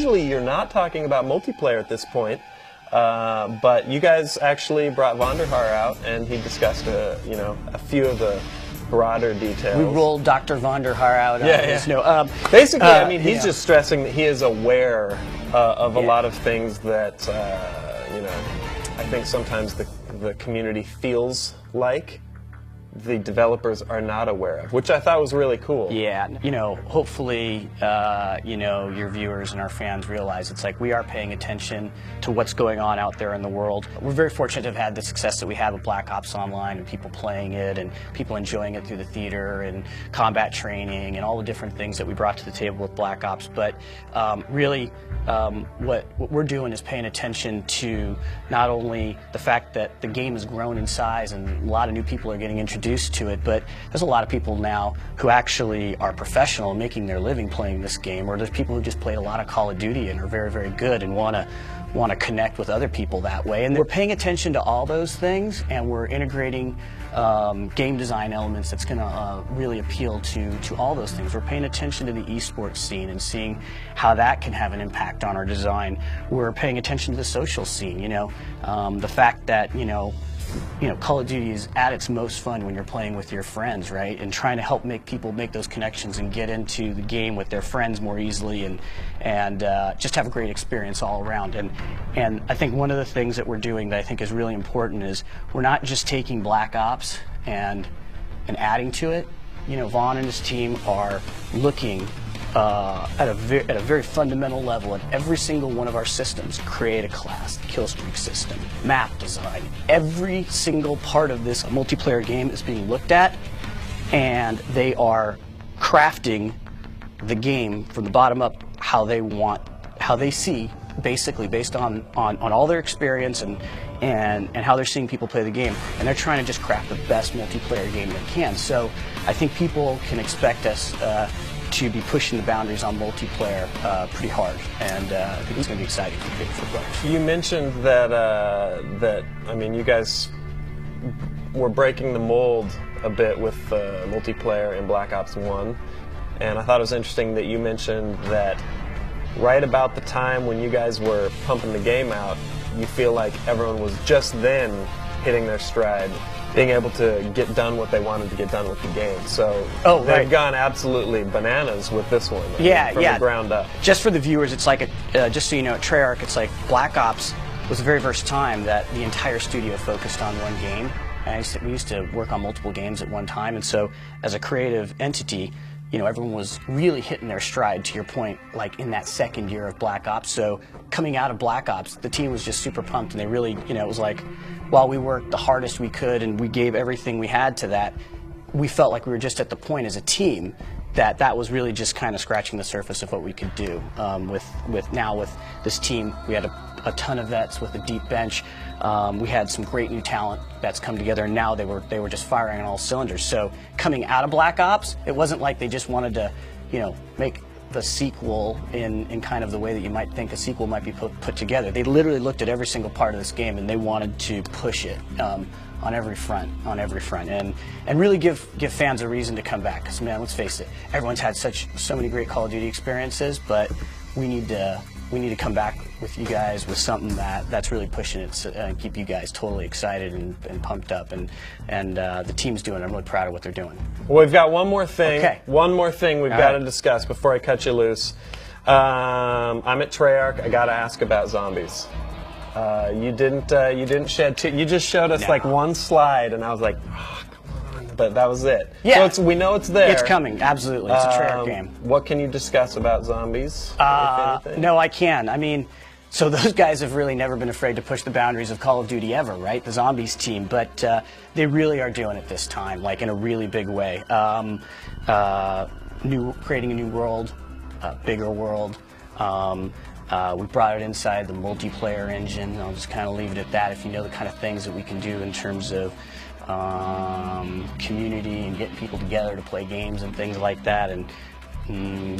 usually you're not talking about multiplayer at this point, but you guys actually brought Vonderhaar out, and he discussed a few of the broader details. We rolled Dr. Vonderhaar out. Basically, I mean, he's just stressing that he is aware of a lot of things that I think sometimes the community feels like the developers are not aware of, which I thought was really cool. Yeah, hopefully, your viewers and our fans realize it's like we are paying attention to what's going on out there in the world. We're very fortunate to have had the success that we have with Black Ops Online and people playing it and people enjoying it through the theater and combat training and all the different things that we brought to the table with Black Ops. But really, what we're doing is paying attention to not only the fact that the game has grown in size and a lot of new people are getting introduced to it, but there's a lot of people now who actually are professional and making their living playing this game, or there's people who just played a lot of Call of Duty and are very, very good and want to connect with other people that way. And we're paying attention to all those things, and we're integrating game design elements that's going to really appeal to all those things. We're paying attention to the esports scene and seeing how that can have an impact on our design. We're paying attention to the social scene, the fact that, Call of Duty is at its most fun when you're playing with your friends, right? And trying to help make people make those connections and get into the game with their friends more easily and just have a great experience all around. And I think one of the things that we're doing that I think is really important is we're not just taking Black Ops and adding to it. Vaughn and his team are looking at a very fundamental level at every single one of our systems. Create a class, the kill streak system, map design. Every single part of this multiplayer game is being looked at, and they are crafting the game from the bottom up how they see, basically based on all their experience and how they're seeing people play the game, and they're trying to just craft the best multiplayer game they can. So I think people can expect us to be pushing the boundaries on multiplayer pretty hard, and I think it's going to be exciting for players. You mentioned that you guys were breaking the mold a bit with multiplayer in Black Ops 1, and I thought it was interesting that you mentioned that right about the time when you guys were pumping the game out, you feel like everyone was just then hitting their stride, being able to get done what they wanted to get done with the game. So they've gone absolutely bananas with this one. From the ground up. Just for the viewers, it's like, just so you know, at Treyarch, it's like Black Ops was the very first time that the entire studio focused on one game. And we used to work on multiple games at one time, and so as a creative entity, everyone was really hitting their stride, to your point, like in that second year of Black Ops. So coming out of Black Ops, the team was just super pumped, and they really, it was like, while we worked the hardest we could and we gave everything we had to that, we felt like we were just at the point as a team that was really just kind of scratching the surface of what we could do. With this team, we had a ton of vets with a deep bench. We had some great new talent that's come together, and now they were just firing on all cylinders. So coming out of Black Ops, it wasn't like they just wanted to, make the sequel in kind of the way that you might think a sequel might be put together. They literally looked at every single part of this game, and they wanted to push it on every front, and really give fans a reason to come back. Because, man, let's face it, everyone's had so many great Call of Duty experiences, but we need to come back with you guys with something that's really pushing it and keep you guys totally excited and pumped up, and the team's doing it. I'm really proud of what they're doing. Well, we've got one more thing. Okay. One more thing we've got to discuss before I cut you loose. I'm at Treyarch. I got to ask about zombies. You didn't shed too. You just showed us like one slide, and I was like, oh, come on. But that was it. Yeah. So we know it's there. It's coming. Absolutely. It's a Treyarch game. What can you discuss about zombies? If anything? No, I can. I mean, so those guys have really never been afraid to push the boundaries of Call of Duty ever, right? The Zombies team, but they really are doing it this time, like in a really big way. Creating a new world, a bigger world. We brought it inside the multiplayer engine. I'll just kind of leave it at that. If you know the kind of things that we can do in terms of community and getting people together to play games and things like that, and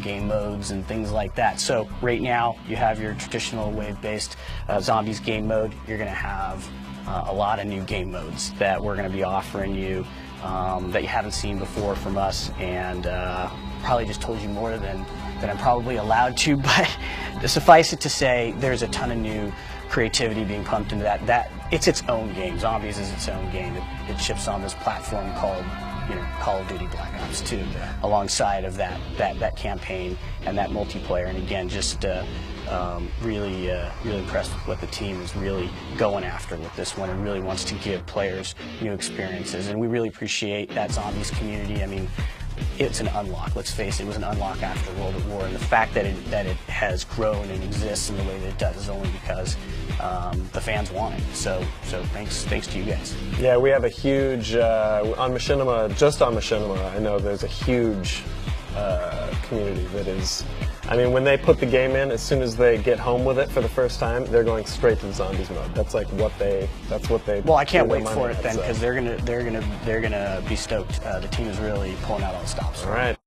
game modes and things like that. So right now you have your traditional wave-based Zombies game mode. You're going to have a lot of new game modes that we're going to be offering you that you haven't seen before from us, and probably just told you more than than I'm probably allowed to, but suffice it to say, there's a ton of new creativity being pumped into that. It's its own game. Zombies is its own game. It ships on this platform called, Call of Duty Black Ops 2, alongside of that campaign and that multiplayer. And again, just really impressed with what the team is really going after with this one, and really wants to give players new experiences. And we really appreciate that Zombies community. I mean, it's an unlock. Let's face it, it was an unlock after World at War, and the fact that it has grown and exists in the way that it does is only because the fans want it. So thanks to you guys. Yeah, we have a huge on Machinima. Just on Machinima, I know there's a huge community that is. I mean, when they put the game in, as soon as they get home with it for the first time, they're going straight to the Zombies mode. That's like what they. Well, I can't wait for it then, because they're gonna be stoked. The team is really pulling out all the stops. All right.